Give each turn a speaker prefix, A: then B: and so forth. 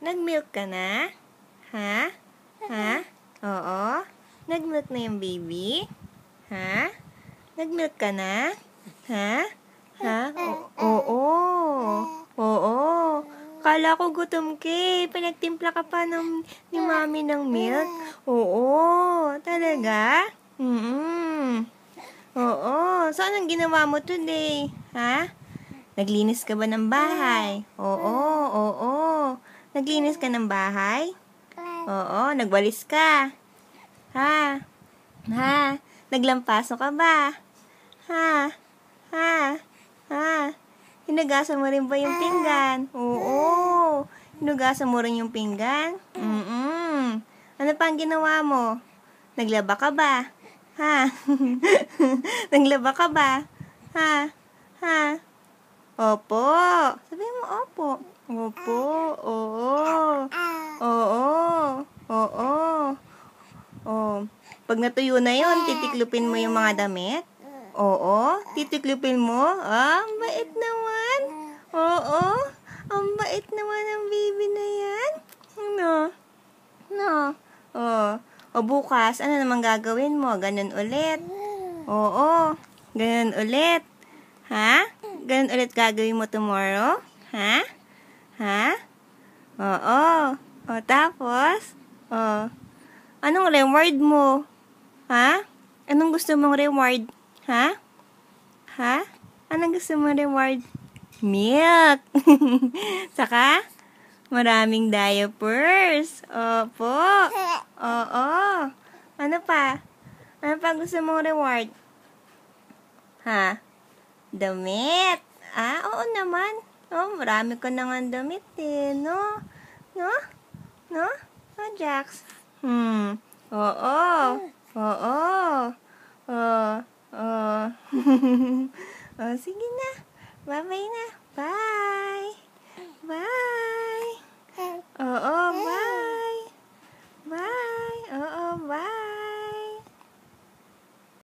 A: Nag-milk ka na? Ha? Ha? Oo? Nag-milk na yung baby? Ha? Nag-milk ka na? Ha? Ha? Oo. Oo. Kala ko gutom ka eh. Pinagtimpla ka pa ni mami ng milk? Oo. Talaga? Oo. So, anong ginawa mo today? Ha? Naglinis ka ba ng bahay? Oo. Oo. Naglinis ka ng bahay? Oo. Nagwalis ka? Ha? Ha? Naglampaso ka ba? Ha? Ha? Ha? Hinugasan mo rin ba yung pinggan? Oo. Hinugasan mo rin yung pinggan? Ano pa ang ginawa mo? Naglaba ka ba? Ha? Naglaba ka ba? Ha? Ha? Opo. Sabihin mo, opo. Opo. Oo. Oo. Oo. Oh. Pag natuyo na yun, titiklupin mo yung mga damit? Oo. Titiklupin mo? Ah, ang bait naman. Oo. Ang bait naman ng baby na yan. No. No. Oh. O bukas, ano naman gagawin mo? Ganun ulit. Oo. Ganun ulit. Ha? Ganun ulit gagawin mo tomorrow? Ha? Ha? Oo. O tapos? O. Anong reward mo? Ha? Anong gusto mong reward? Ha? Ha? Anong gusto mong reward? Milk. Saka? Maraming diapers. Opo. Oo. Ano pa? Ano pa gusto mong reward? Ha? Damit. Ah, oo naman. Oh, marami ka na nga damit eh, no? No? No? No, Jax? Oo. Oo. Oh. Oh. Oh, sige na. Bye-bye na. Bye. Bye. Oo.